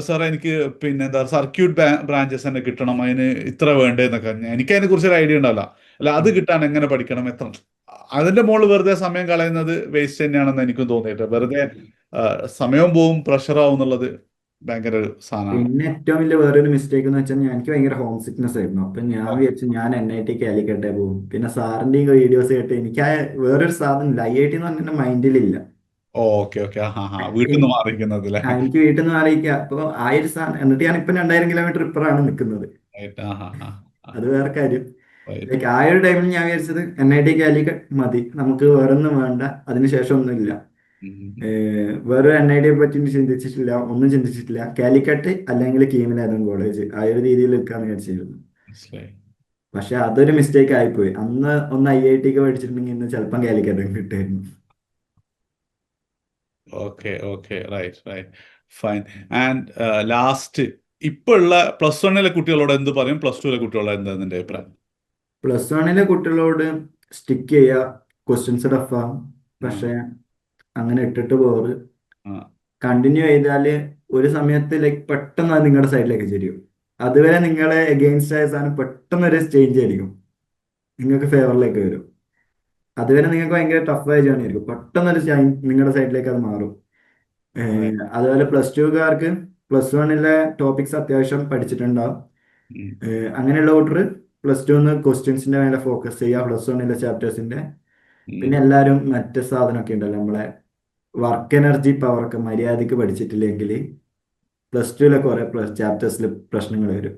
സാർ എനിക്ക് പിന്നെ എന്താ സർക്യൂട്ട് ബ്രാഞ്ചസ് തന്നെ കിട്ടണം, അതിന് ഇത്ര വേണ്ടതെന്നൊക്കെ. എനിക്ക് അതിനെ കുറിച്ചൊരു ഐഡിയ ഉണ്ടാവില്ല. അല്ല അത് കിട്ടാൻ എങ്ങനെ പഠിക്കണം, എത്ര, അതിന്റെ മുകളിൽ വെറുതെ സമയം കളയുന്നത് വേസ്റ്റ് തന്നെയാണെന്ന് എനിക്കും തോന്നിയിട്ട്. വെറുതെ സമയവും പോവും, പ്രഷറാവും എന്നുള്ളത് ഭയങ്കര ഒരു സാധനമാണ്. പിന്നെ ഏറ്റവും വലിയ വേറൊരു മിസ്റ്റേക്ക് എന്ന് വെച്ചാൽ, എനിക്ക് ഭയങ്കര ഹോം സിക്നസ് ആയിരുന്നു. അപ്പൊ ഞാൻ ഓക്കെ വിചാരിച്ചു ഞാൻ NIT കാലിക്കട്ടെ പോകും. പിന്നെ സാറിന്റെയും വീഡിയോസ് കേട്ട് എനിക്ക് വേറൊരു സാധനം ഇല്ല, IIT എന്ന് പറഞ്ഞ മൈൻഡിലില്ല. ഓക്കെ ഓക്കെ ആ ഹാ വീട്ടിൽ നിന്ന് മാറിയിരിക്കുന്നത് അല്ലേ? എനിക്ക് വീട്ടിൽ നിന്ന് അറിയിക്കുക. അപ്പൊ ആ ഒരു സാധനം, എന്നിട്ട് ഞാൻ ഇപ്പൊ 2000 കിലോമീറ്റർ ഇപ്പുറമാണ് നിൽക്കുന്നത്. റൈറ്റ് ആ ഹാ ഹാ അത് വേറെ കാര്യം. റൈറ്റ് ലൈക്ക് ആ ഒരു ടൈമിൽ ഞാൻ വിചാരിച്ചത് NIT കാലിക്കറ്റ് മതി, നമുക്ക് വേറൊന്നും വേണ്ട, അതിനുശേഷം ഒന്നുമില്ല. വേറെ NIT പറ്റി ചിന്തിച്ചിട്ടില്ല, ഒന്നും ചിന്തിച്ചിട്ടില്ല. കാലിക്കറ്റ് അല്ലെങ്കിൽ കീമിലായിരുന്നു കോളേജ്, ആ ഒരു രീതിയിൽ നിൽക്കാന്ന് വിചാരിച്ചിരുന്നു. മനസ്സിലായി. പക്ഷെ അതൊരു മിസ്റ്റേക്ക് ആയിപ്പോയി. അന്ന് ഒന്ന് IIT പഠിച്ചിട്ടുണ്ടെങ്കിൽ ഇന്ന് ചിലപ്പം കാലിക്കറ്റ് കിട്ടുമായിരുന്നു. Okay okay right right fine. And last ഇപ്പൊ ഉള്ള +1 കുട്ടികളോട് എന്ത് പറയും, +2 കുട്ടികളോട് എന്താ നിന്റെ അഭിപ്രായം? +1 കുട്ടികളോട് സ്റ്റിക്ക് ചെയ്യുക, ക്വസ്റ്റ്യൻസ് ടഫാകും, ആ, പക്ഷെ അങ്ങനെ ഇട്ടിട്ട് പോറ്. ആ, കണ്ടിന്യൂ ചെയ്താല് ഒരു സമയത്ത് ലൈക്ക് പെട്ടെന്ന് അത് നിങ്ങളുടെ സൈഡിലേക്ക് തിരിയും. അതുവരെ നിങ്ങളെ എഗെയിൻസ്റ്റ് ആയ സാധനം പെട്ടെന്ന് ഒരു ചേഞ്ച് ആയിരിക്കും, നിങ്ങൾക്ക് ഫേവറിലേക്ക് വരും. അതുവരെ നിങ്ങൾക്ക് ഭയങ്കര ടഫായ ജേണി ആയിരിക്കും, പെട്ടെന്നൊരു നിങ്ങളുടെ സൈഡിലേക്ക് അത് മാറും. right. അതുപോലെ +2കാർക്ക് +1 ടോപ്പിക്സ് അത്യാവശ്യം പഠിച്ചിട്ടുണ്ടാവും. ഉം, അങ്ങനെയുള്ള കൂട്ടർ പ്ലസ് ടു ക്വസ്റ്റ്യൻസിന്റെ മേലെ ഫോക്കസ് ചെയ്യുക, പ്ലസ് വണ്ണിലെ ചാപ്റ്റേഴ്സിന്റെ. ഉം. പിന്നെ എല്ലാവരും മറ്റേ സാധനമൊക്കെ ഉണ്ടല്ലോ, നമ്മളെ വർക്ക് എനർജി പവർ ഒക്കെ മര്യാദക്ക് പഠിച്ചിട്ടില്ലെങ്കിൽ പ്ലസ് ടുവിലെ കുറെ ചാപ്റ്റേഴ്സിൽ പ്രശ്നങ്ങൾ വരും.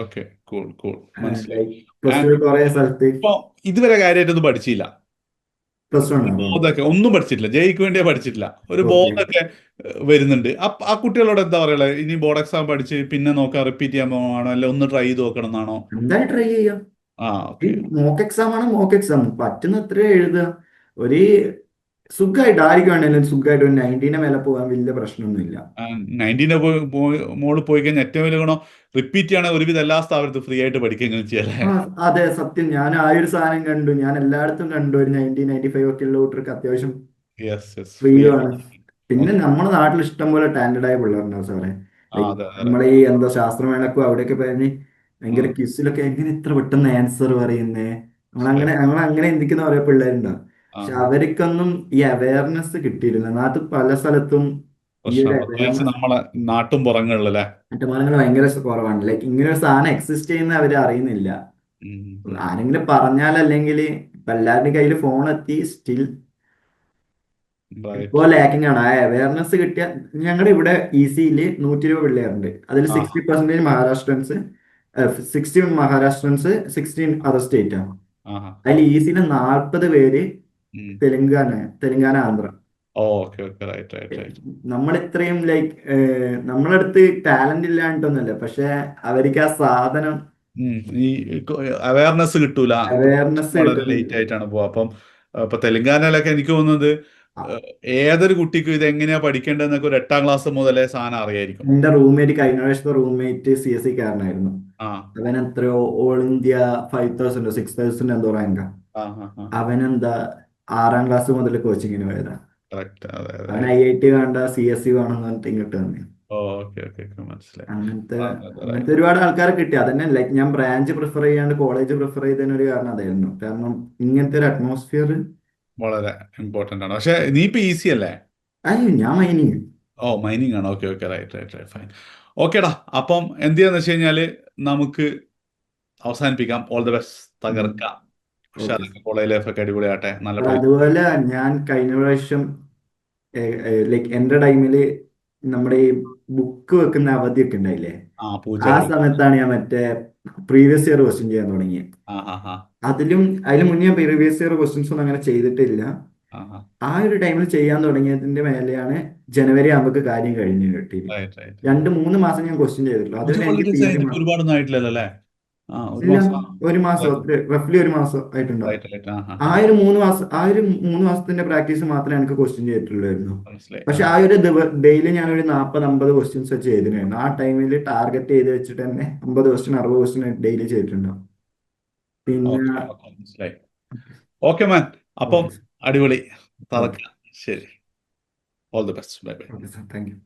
ഓക്കെ, കൂൾ കൂൾ, മനസ്സിലായി. ലൈക്ക് പ്ലസ് ആൻഡ് ടു കുറെ സ്ഥലത്ത് ഇപ്പൊ ഇതുവരെ കാര്യമായിട്ടൊന്നും പഠിച്ചില്ല. പ്ലസ് വൺ ഒരു ആണോ? ബോധമൊക്കെ ഒന്നും പഠിച്ചിട്ടില്ല, ജയിക്ക് വേണ്ടിയേ പഠിച്ചിട്ടില്ല. ഒരു ഓക്കെ. ബോധമൊക്കെ വരുന്നുണ്ട്. ആ കുട്ടികളോട് എന്താ പറയുക, ഇനി ബോർഡ് എക്സാം പഠിച്ച് പിന്നെ നോക്കാം, റിപ്പീറ്റ് ചെയ്യാൻ പോകണോ, അല്ലെ ഒന്ന് ട്രൈ ചെയ്ത് നോക്കണം എന്നാണോ? എന്തായാലും ട്രൈ ചെയ്യാം. ആ, ഈ ഓക്കെ. മോക്ക് എക്സാം ആണ്, മോക്ക് എക്സാം പറ്റുന്ന അത്രേ എഴുതുക. ഒരു സുഖമായിട്ട് ആർക്ക് വേണേലും സുഖമായിട്ട് ഒരു 90 മേലെ പോകാൻ വലിയ പ്രശ്നമൊന്നുമില്ല. 90 മോള് പോയി കഴിഞ്ഞാൽ ഏറ്റവും വലിയ ഗുണം റിപ്പീറ്റ് ചെയ്യണ ഒരുവിധം എല്ലാ സ്ഥാപനത്തും ഫ്രീ ആയിട്ട് പഠിക്കുകയും ചെയ്യാല്ലേ? ആ അതെ, സത്യം. ഞാൻ ആ ഒരു സാധനം കണ്ടു, ഞാൻ എല്ലായിടത്തും കണ്ടു. ഒരു 90-95 ഒക്കെ ഉള്ള കൂട്ടർക്ക് അത്യാവശ്യം യെസ് യെസ്, ഫ്രീ ഫ്രീയുമാണ്. ആയിട്ട്. പിന്നെ ഓക്കെ. നമ്മുടെ നാട്ടിൽ ഇഷ്ടം പോലെ ടാലന്റഡ് ആയ പിള്ളേരുണ്ടാവും സാറേ. ആ, ലൈക്ക് അതെ അതെ. നമ്മളെ ഈ എന്താ ശാസ്ത്രമേളക്കും അവിടെയൊക്കെ പറഞ്ഞ് ഭയങ്കര ആ, ക്വിസിലൊക്കെ എങ്ങനെ ഇത്ര പെട്ടെന്ന് ആൻസർ പറയുന്നേ, മനസ്സിലായി. നമ്മളങ്ങനെ ചിന്തിക്കുന്ന ഓരോ പിള്ളേരുണ്ടാവും. ആ, പക്ഷെ അവർക്കൊന്നും ഈ അവയർനെസ് കിട്ടിയിട്ടില്ല. നാട്ടിൽ പല സ്ഥലത്തും ഈ ഒരു പ്രശ്നം പ്രത്യേകിച്ച് അവയർനെസ് നമ്മളെ നാട്ടും പുറങ്ങളിലല്ലേ? മറ്റു ഭയങ്കര കുറവാണ്. ലൈക്ക് ഇങ്ങനെ ഒരു സാധനം എക്സിസ്റ്റ് ചെയ്യുന്ന അവർ അറിയുന്നില്ല. ആരെങ്കിലും പറഞ്ഞാൽ, അല്ലെങ്കിൽ ഇപ്പൊ എല്ലാവരുടെയും കയ്യിൽ ഫോൺ എത്തി, സ്റ്റിൽ റൈറ്റ്. ഇപ്പോൾ ലാക്കിംഗ് ആണ്. ആ അവയർനെസ് കിട്ടിയ ഞങ്ങളുടെ ഇവിടെ EC-യിൽ 120 പിള്ളേരുണ്ട്. അതിൽ ആ, 60% മഹാരാഷ്ട്രൻസ്, 16 അതർ സ്റ്റേറ്റ് ആണ്. ആ, അതിൽ EC-യിൽ 40 പേര് Telangana Andhra. Okay okay, right right right. നമ്മൾ ഇത്രയും ലൈക്ക് നമ്മളടുത്ത് ടാലന്റ് ഇല്ലാണ്ടൊന്നുമല്ല, പക്ഷെ അവർക്ക് ആ സാധനം ഈ അവയർനെസ് കിട്ടൂല. അവയർനെസ് വളരെ കിട്ടുന്നില്ല. ലേറ്റ് ആയിട്ടാണ് പോവുക. അപ്പം ഇപ്പൊ തെലങ്കാനയിലൊക്കെ എനിക്ക് തോന്നുന്നത് ഏതൊരു കുട്ടിക്കും ഇത് എങ്ങനെയാ പഠിക്കേണ്ടതെന്നൊക്കെ ഒരു 8ാം ക്ലാസ് മുതലേ സാധനം അറിയായിരിക്കും. എന്റെ റൂംമേറ്റ്, കഴിഞ്ഞ പ്രാവശ്യത്തെ റൂംമേറ്റ് CSE കാരനായിരുന്നു. ആ, അവൻ എത്രയോ ഓൾ ഇന്ത്യ 5000 6000 എന്തോ റാങ്കാ. ആ, ആ, ആ. അവനെന്താ 6ാം ക്ലാസ് മുതൽ കോച്ചിങ്ങിന് പോയതാ. കറക്റ്റ്, അതെ അതെ. അവൻ IIT വേണ്ട, CSE വേണമെന്ന് പറഞ്ഞിട്ട് ഇങ്ങോട്ട് വന്നു. ഓക്കെ ഓക്കെ ഓക്കെ, മനസ്സിലായി. അങ്ങനത്തെ അതെ അതെ, അങ്ങനത്തെ റൈറ്റ്. ഒരുപാട് ആൾക്കാരെ കിട്ടി. അതന്നെ ലൈക്ക് ഞാൻ ബ്രാഞ്ച് പ്രിഫർ ചെയ്യാണ്ട് കോളേജ് പ്രിഫർ ചെയ്തതിന് ഒരു കാരണം അതായിരുന്നു. കാരണം ഇങ്ങനത്തെ ഒരു അറ്റ്മോസ്ഫിയർ. വളരെ ഇമ്പോർട്ടന്റ് ആണ്. പക്ഷെ നീ ഇപ്പൊ ഈസി അല്ലേ? അയ്യോ, ഞാൻ മൈനിങ്. ഓ, മൈനിങ് ആണ്. Okay okay, right right right, fine. ഓക്കേടാ. അപ്പം എന്ത് ചെയ്യാന്ന് വെച്ച് കഴിഞ്ഞാല് നമുക്ക് അവസാനിപ്പിക്കാം. ഓൾ ദി ബെസ്റ്റ്, തകർക്കാം. ഓക്കെ. ഉഷാറാക്കി, കോളേജ് ലൈഫ് ഒക്കെ അടിപൊളിയാട്ടെ, നല്ല പ്ലേസ്. അതുപോലെ ഞാൻ കഴിഞ്ഞ പ്രാവശ്യം ലൈക്ക് എൻ്റെ ടൈമില് നമ്മുടെ ഈ ബുക്ക് വെക്കുന്ന അവധിയൊക്കെ ഉണ്ടായില്ലേ, ആ, ആ പൂജകൾ. സമയത്താണ് ഞാൻ മറ്റേ പ്രീവിയസ് ഇയർ ക്വസ്റ്റ്യൻ ചെയ്യാൻ തുടങ്ങിയത്. ആ ആ ആ അതിന് മുന്നേ ഞാൻ പ്രീവിയസ് ഇയർ ക്വസ്റ്റ്യൻസ് ഒന്നും അങ്ങനെ ചെയ്തിട്ടില്ല. ആ ആ, ആ ഒരു ടൈമിൽ ചെയ്യാൻ തുടങ്ങിയതിന്റെ മേലെയാണ് ജനുവരി ആകുമ്പോൾ കാര്യം കഴിഞ്ഞ് കിട്ടിയത്. Right right. 2-3 മാസം ഞാൻ ക്വസ്റ്റ്യൻ ചെയ്തിട്ടുള്ളൂ. പൂജ അതുവരെ എനിക്ക് ഹോളിഡേസ് തീരെ കഴിഞ്ഞിട്ട് ഒരുപാടൊന്നും ആയിട്ടില്ലല്ലോ അല്ലേ? ആ, ഒരു ഇല്ല. മാസം. ഒരു മാസം, റഫ്ലി ഒരു മാസം ആയിട്ടുണ്ടാവും. Right right. ആ ആ ആ ആ, ഒരു 3 മാസം, ആ ഒരു 3 മാസത്തിന്റെ പ്രാക്ടീസ് മാത്രമേ എനിക്ക് ക്വസ്റ്റ്യൻ ചെയ്തിട്ടുള്ളായിരുന്നു. മനസ്സിലായി. ആ, പക്ഷെ ആ ഒരു ഡെയിലി ഞാൻ ഒരു 40-50 ക്വസ്റ്റ്യൻസ് വെച്ച് ചെയ്തിട്ടുണ്ടായിരുന്നു. ആ ടൈമിൽ ടാർഗറ്റ് ചെയ്ത് വെച്ചിട്ട് തന്നെ 50 ക്വസ്റ്റ്യൻ 60 ക്വസ്റ്റ്യൻ ഡെയിലി ചെയ്തിട്ടുണ്ടാവും. പിന്നെ ഓക്കെ ഓക്കെ, മനസ്സിലായി. Okay man. അപ്പം ഓക്കെ. അടിപൊളി, ഓക്കെ. തറക്ക. ശരി. All the best. Bye bye. Okay sir, thank you.